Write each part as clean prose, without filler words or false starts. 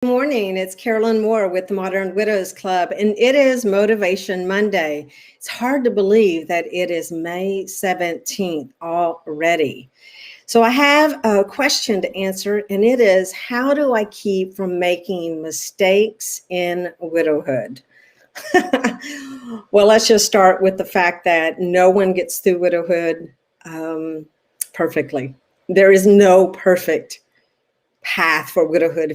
Good morning. It's Carolyn Moor with the Modern Widows Club, and it is Motivation Monday. It's hard to believe that it is May 17th already. So I have a question to answer, and it is, how do I keep from making mistakes in widowhood? Well, let's just start with the fact that no one gets through widowhood perfectly. There is no perfect path for widowhood.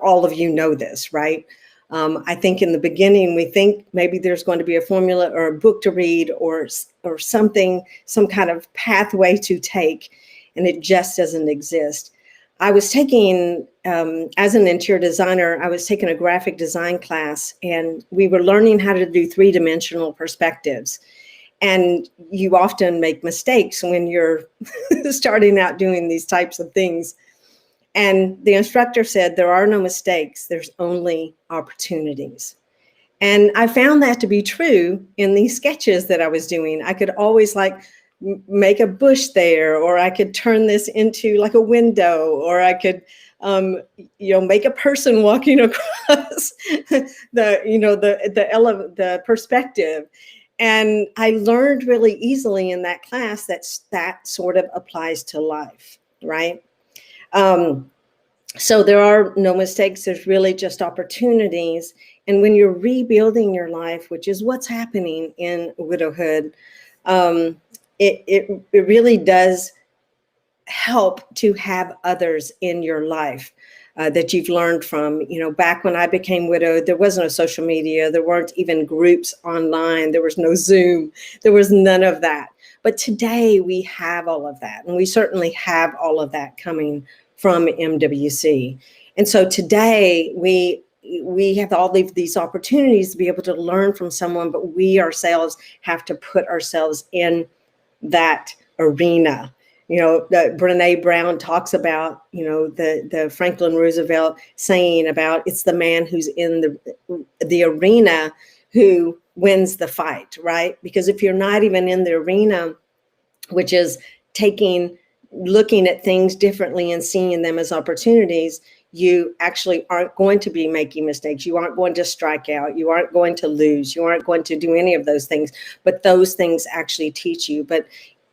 All of you know this, right? I think in the beginning, we think maybe there's going to be a formula or a book to read or something, some kind of pathway to take, and it just doesn't exist. I was taking, as an interior designer, I was taking a graphic design class, and we were learning how to do three-dimensional perspectives. And you often make mistakes when you're starting out doing these types of things. And the instructor said, there are no mistakes, there's only opportunities. And I found that to be true in these sketches that I was doing. I could always make a bush there, or I could turn this into like a window, or I could, make a person walking across the perspective. And I learned really easily in that class that sort of applies to life, right? So there are no mistakes. There's really just opportunities. And when you're rebuilding your life, which is what's happening in widowhood, it really does help to have others in your life that you've learned from. Back when I became widowed, there was no social media. There weren't even groups online. There was no Zoom. There was none of that. But today we have all of that. And we certainly have all of that coming from MWC. And so today we have all these opportunities to be able to learn from someone, but we ourselves have to put ourselves in that arena. Brene Brown talks about, the Franklin Roosevelt saying about it's the man who's in the arena who wins the fight, right? Because if you're not even in the arena, which is looking at things differently and seeing them as opportunities, you actually aren't going to be making mistakes. You aren't going to strike out. You aren't going to lose. You aren't going to do any of those things. But those things actually teach you. But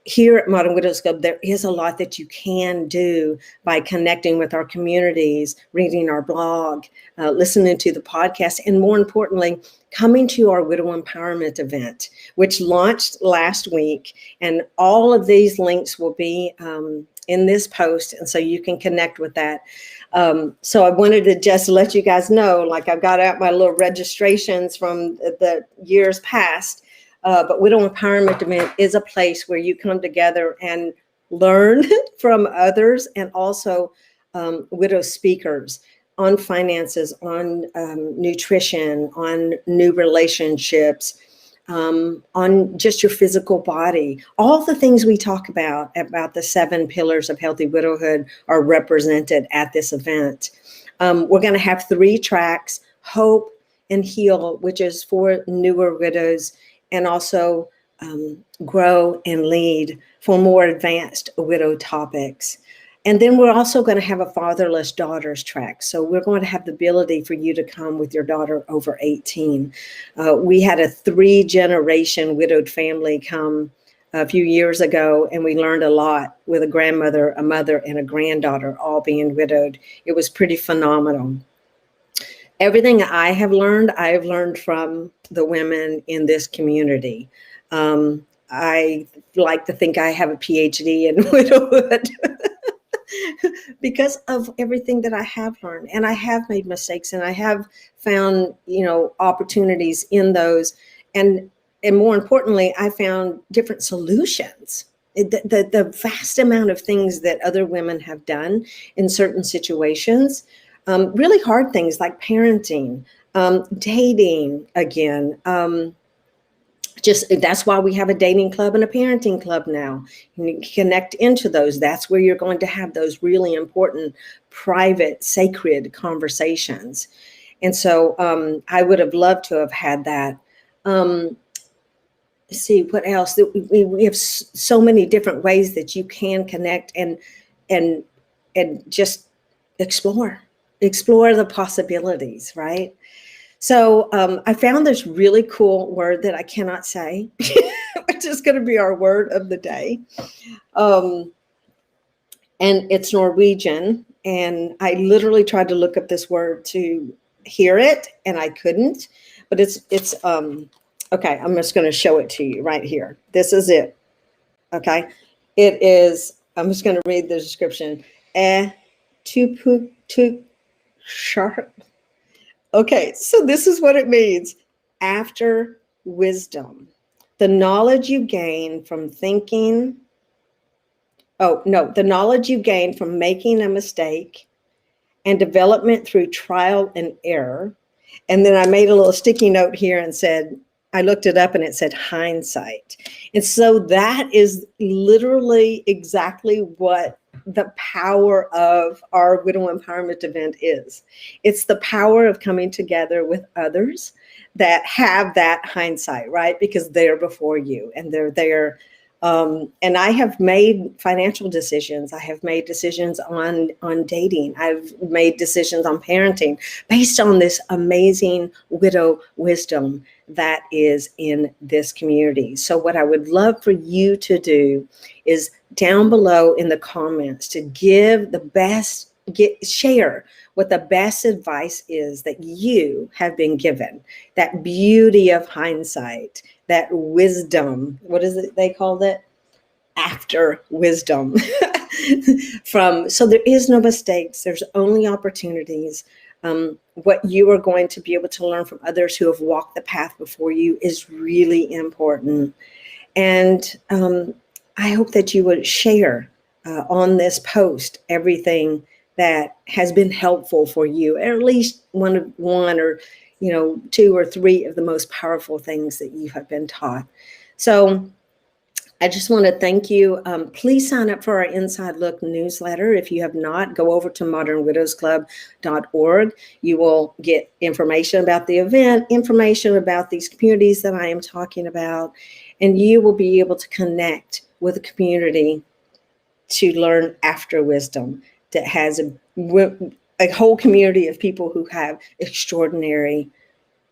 here at Modern Widows Club, there is a lot that you can do by connecting with our communities, reading our blog, listening to the podcast, and more importantly, coming to our Widow Empowerment event, which launched last week. And all of these links will be in this post, and so you can connect with that. So I wanted to just let you guys know, I've got out my little registrations from the years past. But Widow Empowerment Event is a place where you come together and learn from others, and also widow speakers on finances, on nutrition, on new relationships, on just your physical body. All the things we talk about the 7 pillars of healthy widowhood are represented at this event. We're going to have 3 tracks: Hope and Heal, which is for newer widows, and also Grow and Lead for more advanced widow topics. And then we're also going to have a fatherless daughters track. So we're going to have the ability for you to come with your daughter over 18. We had a 3-generation widowed family come a few years ago, and we learned a lot with a grandmother, a mother, and a granddaughter all being widowed. It was pretty phenomenal. Everything I have learned from the women in this community. I like to think I have a PhD in widowhood because of everything that I have learned. And I have made mistakes, and I have found, opportunities in those. And more importantly, I found different solutions. The vast amount of things that other women have done in certain situations, really hard things like parenting, dating again. That's why we have a dating club and a parenting club now. You can connect into those. That's where you're going to have those really important, private, sacred conversations. And so I would have loved to have had that. Let's see what else. We have so many different ways that you can connect and just explore. explore the possibilities, right? So I found this really cool word that I cannot say, which is going to be our word of the day. And it's Norwegian. And I literally tried to look up this word to hear it, and I couldn't. But it's okay, I'm just going to show it to you right here. This is it. Okay. It is, I'm just going to read the description. Eh-tuh-puk-luk-skarp. Okay, so this is what it means. After wisdom, the knowledge you gain from thinking. Oh, no, the knowledge you gain from making a mistake and development through trial and error. And then I made a little sticky note here and said, I looked it up and it said hindsight. And so that is literally exactly what the power of our Widow Empowerment event is. It's the power of coming together with others that have that hindsight, right? Because they're before you and they're there. And I have made financial decisions. I have made decisions on dating. I've made decisions on parenting based on this amazing widow wisdom that is in this community. So what I would love for you to do is down below in the comments to give the best, share what the best advice is that you have been given, that beauty of hindsight, that wisdom. What is it they called it? After wisdom. So there is no mistakes. There's only opportunities. What you are going to be able to learn from others who have walked the path before you is really important. And I hope that you would share on this post everything that has been helpful for you, or at least one or two or three of the most powerful things that you have been taught. So I just want to thank you. Please sign up for our Inside Look newsletter. If you have not, go over to modernwidowsclub.org. You will get information about the event, information about these communities that I am talking about, and you will be able to connect with a community to learn after wisdom that has a whole community of people who have extraordinary,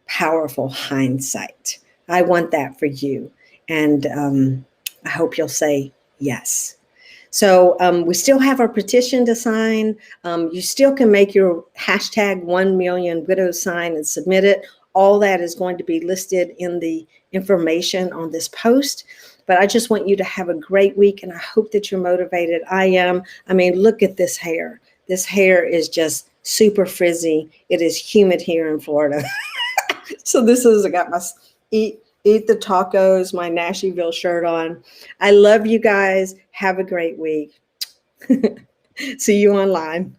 powerful hindsight. I want that for you. And I hope you'll say yes. So we still have our petition to sign. You still can make your hashtag 1,000,000widows sign and submit it. All that is going to be listed in the information on this post. But I just want you to have a great week, and I hope that you're motivated. I am. I mean, look at this hair. This hair is just super frizzy. It is humid here in Florida. So this is, I got my eat the tacos, my Nashville shirt on. I love you guys. Have a great week. See you online.